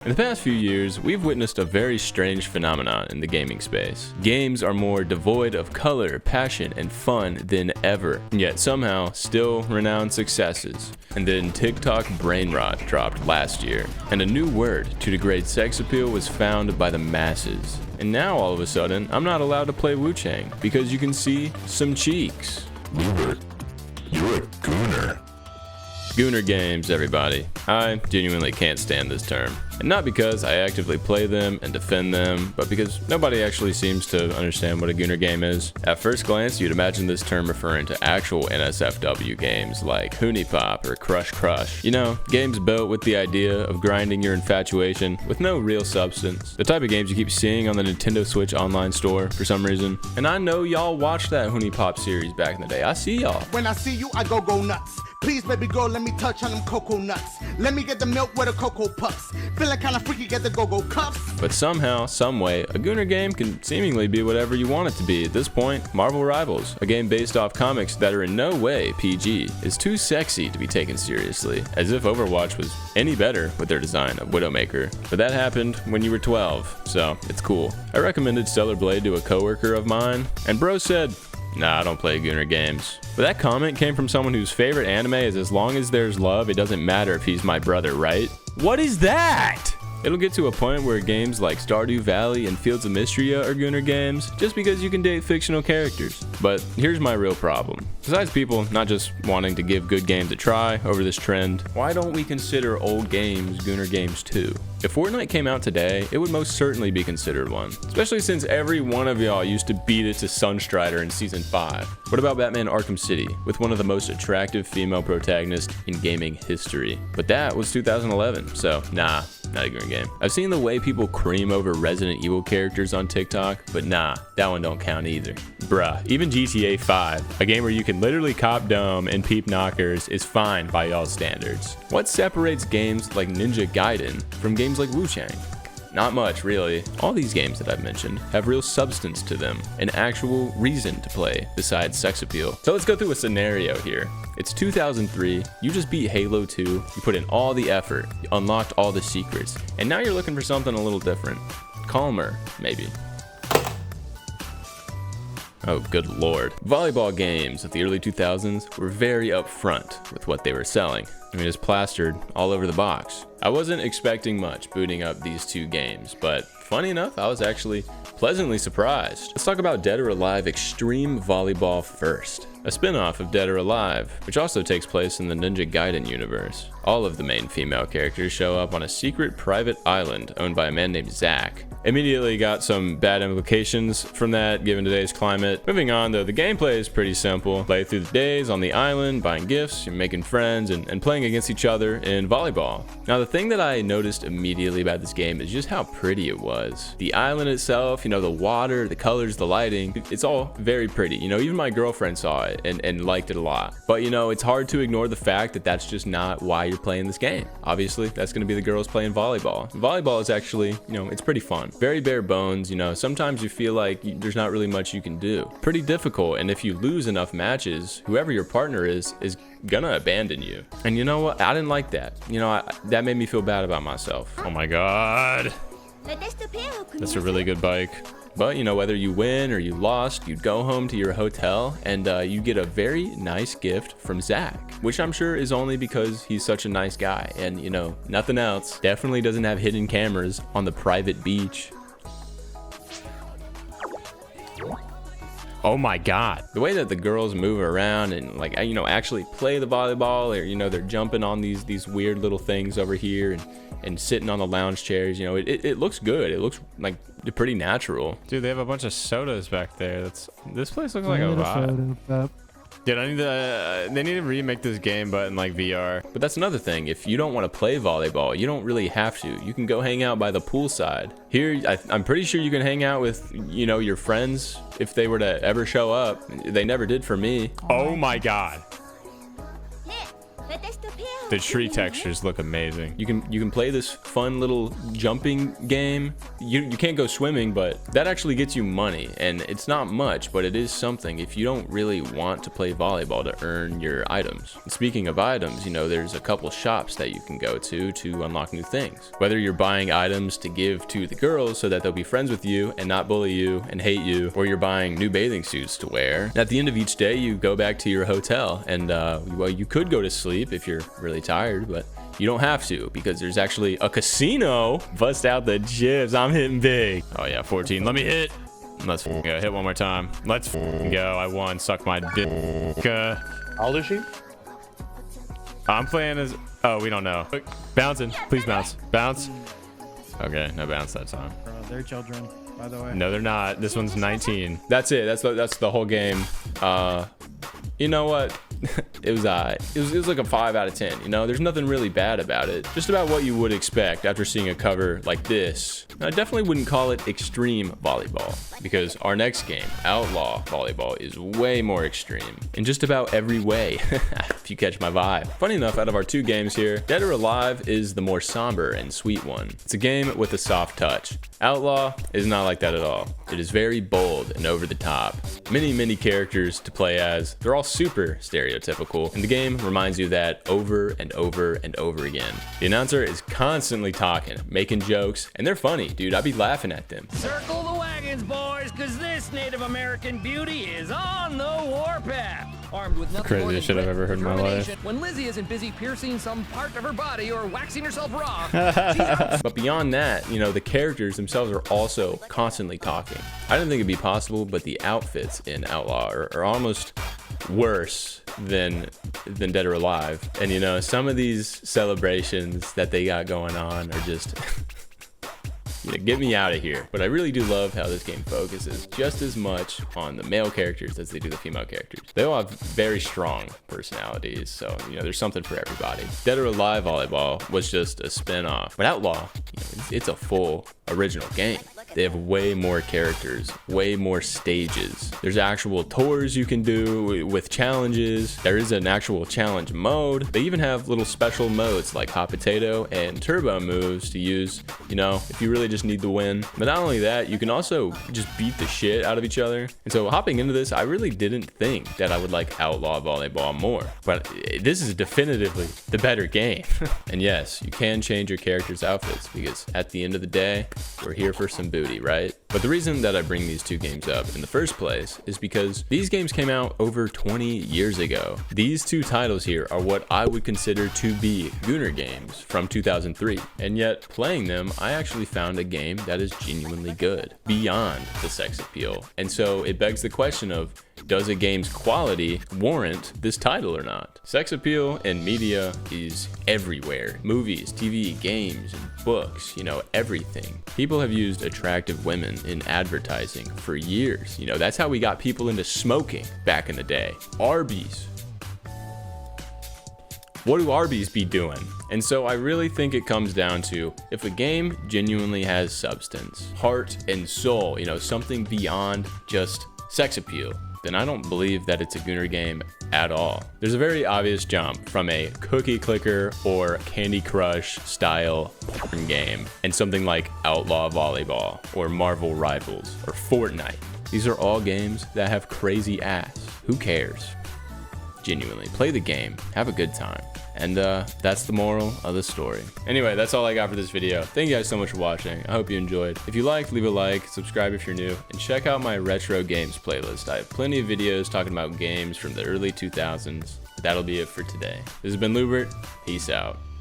In the past few years, we've witnessed a very strange phenomenon in the gaming space. Games are more devoid of color, passion, and fun than ever, yet somehow still renowned successes. And then TikTok brain rot dropped last year, and a new word to degrade sex appeal was found by the masses. And now all of a sudden, I'm not allowed to play Wu-Chang because you can see some cheeks. You're a Gooner. Gooner games, everybody. I genuinely can't stand this term. And not because I actively play them and defend them, but because nobody actually seems to understand what a Gooner game is. At first glance, you'd imagine this term referring to actual NSFW games like Hoonie Pop or Crush Crush. You know, games built with the idea of grinding your infatuation with no real substance. The type of games you keep seeing on the Nintendo Switch online store for some reason. And I know y'all watched that Hoonie Pop series back in the day. I see y'all. When I see you, I go nuts. Please, baby girl, let me touch on them cocoa nuts. Let me get the milk with the cocoa puffs. Feeling kinda freaky, get the go-go cuffs. But somehow, someway, a Gooner game can seemingly be whatever you want it to be. At this point, Marvel Rivals, a game based off comics that are in no way PG, is too sexy to be taken seriously, as if Overwatch was any better with their design of Widowmaker. But that happened when you were 12, so it's cool. I recommended Stellar Blade to a coworker of mine, and bro said, "Nah, I don't play Gooner games." But that comment came from someone whose favorite anime is as long as there's love, it doesn't matter if he's my brother, right? What is that? It'll get to a point where games like Stardew Valley and Fields of Mystria are Gooner games just because you can date fictional characters. But here's my real problem. Besides people not just wanting to give good games a try over this trend, why don't we consider old games Gooner games too? If Fortnite came out today, it would most certainly be considered one, especially since every one of y'all used to beat it to Sunstrider in Season 5. What about Batman Arkham City, with one of the most attractive female protagonists in gaming history? But that was 2011, so nah, not a Gooner game. I've seen the way people cream over Resident Evil characters on TikTok, but nah, that one don't count either. Bruh, even GTA 5, a game where you can literally cop dome and peep knockers, is fine by y'all's standards. What separates games like Ninja Gaiden from games like Wu-Chang? Not much, really. All these games that I've mentioned have real substance to them, an actual reason to play besides sex appeal. So let's go through a scenario here. It's 2003, you just beat Halo 2, you put in all the effort, you unlocked all the secrets, and now you're looking for something a little different. Calmer, maybe. Oh, good lord. Volleyball games of the early 2000s were very upfront with what they were selling. I mean, it's plastered all over the box. I wasn't expecting much booting up these two games, but funny enough, I was actually pleasantly surprised. Let's talk about Dead or Alive Extreme Volleyball first, a spin-off of Dead or Alive, which also takes place in the Ninja Gaiden universe. All of the main female characters show up on a secret private island owned by a man named Zach. Immediately got some bad implications from that given today's climate. Moving on though, the gameplay is pretty simple. Play through the days on the island, buying gifts, making friends, and playing against each other in volleyball. Now the thing that I noticed immediately about this game is just how pretty it was. The island itself, you know, the water, the colors, the lighting, it's all very pretty. You know, even my girlfriend saw it and liked it a lot. But you know, it's hard to ignore the fact that that's just not why you're playing this game. Obviously, that's going to be the girls playing volleyball. Volleyball is actually, you know, it's pretty fun. Very bare bones, you know, sometimes you feel like there's not really much you can do. Pretty difficult, and if you lose enough matches, whoever your partner is gonna abandon you. And you know what? I didn't like that. You know, that made me feel bad about myself. Oh my god. That's a really good bike. But you know, whether you win or you lost, you'd go home to your hotel and you get a very nice gift from Zach, which I'm sure is only because he's such a nice guy. And you know, nothing else. Definitely doesn't have hidden cameras on the private beach. Oh my god. The way that the girls move around and like, you know, actually play the volleyball, or you know, they're jumping on these weird little things over here and sitting on the lounge chairs, you know, it looks good. It looks like pretty natural. Dude, they have a bunch of sodas back there. This place looks like a vibe. Dude, they need to remake this game, but in like VR. But that's another thing. If you don't want to play volleyball, you don't really have to. You can go hang out by the poolside. Here, I'm pretty sure you can hang out with, you know, your friends if they were to ever show up. They never did for me. Oh my god. The tree textures look amazing. You can play this fun little jumping game. You can't go swimming, but that actually gets you money, and it's not much, but it is something if you don't really want to play volleyball to earn your items. And speaking of items, you know, there's a couple shops that you can go to unlock new things. Whether you're buying items to give to the girls so that they'll be friends with you and not bully you and hate you, or you're buying new bathing suits to wear. At the end of each day, you go back to your hotel, and well, you could go to sleep if you're really tired, but you don't have to, because there's actually a casino. Bust out the chips, I'm hitting big. Oh yeah, 14, let me hit. Let's go, hit one more time. Let's go, I won, suck my dick. How old is she? I'm playing as, oh, we don't know. Bouncing, please bounce, bounce. Okay, no bounce that time. They're children, by the way. No, they're not. This one's 19. That's it, that's the whole game. You know what? It was like a 5 out of 10. You know, there's nothing really bad about it. Just about what you would expect after seeing a cover like this. Now, I definitely wouldn't call it extreme volleyball, because our next game, Outlaw Volleyball, is way more extreme in just about every way, if you catch my vibe. Funny enough, out of our 2 games here, Dead or Alive is the more somber and sweet one. It's a game with a soft touch. Outlaw is not like that at all. It is very bold and over the top. Many characters to play as. They're all super stereotypical, and the game reminds you of that over and over and over again. The announcer is constantly talking, making jokes, and they're funny, dude. I'd be laughing at them. Circle the wagons, boys, because this Native American beauty is on the warpath. Armed with nothing more Craziest than shit I've ever heard in my life. When Lizzie isn't busy piercing some part of her body or waxing herself raw, But beyond that, you know, the characters themselves are also constantly talking. I didn't think it'd be possible, but the outfits in Outlaw are almost worse than Dead or Alive. And you know, some of these celebrations that they got going on are just yeah, get me out of here. But I really do love how this game focuses just as much on the male characters as they do the female characters. They all have very strong personalities, so you know, there's something for everybody. Dead or Alive Volleyball was just a spin-off, but Outlaw, you know, it's a full original game. They have way more characters, way more stages. There's actual tours you can do with challenges. There is an actual challenge mode. They even have little special modes like hot potato and turbo moves to use, you know, if you really just need the win. But not only that, you can also just beat the shit out of each other. And so hopping into this, I really didn't think that I would like Outlaw Volleyball more, but this is definitively the better game. And yes, you can change your character's outfits, because at the end of the day, we're here for some booty, right? But the reason that I bring these 2 games up in the first place is because these games came out over 20 years ago. These 2 titles here are what I would consider to be Gooner games from 2003. And yet, playing them, I actually found a game that is genuinely good, beyond the sex appeal. And so it begs the question of, does a game's quality warrant this title or not? Sex appeal in media is everywhere. Movies, TV, games, and books, you know, everything. People have used attractive women in advertising for years. You know, that's how we got people into smoking back in the day. Arby's. What do Arby's be doing? And so I really think it comes down to, if a game genuinely has substance, heart and soul, you know, something beyond just sex appeal, then I don't believe that it's a Gooner game at all. There's a very obvious jump from a cookie clicker or Candy Crush style game and something like Outlaw Volleyball or Marvel Rivals or Fortnite. These are all games that have crazy ass. Who cares? Genuinely, play the game, have a good time. And that's the moral of the story. Anyway, that's all I got for this video. Thank you guys so much for watching. I hope you enjoyed. If you liked, leave a like, subscribe if you're new, and check out my retro games playlist. I have plenty of videos talking about games from the early 2000s. That'll be it for today. This has been Lubert. Peace out.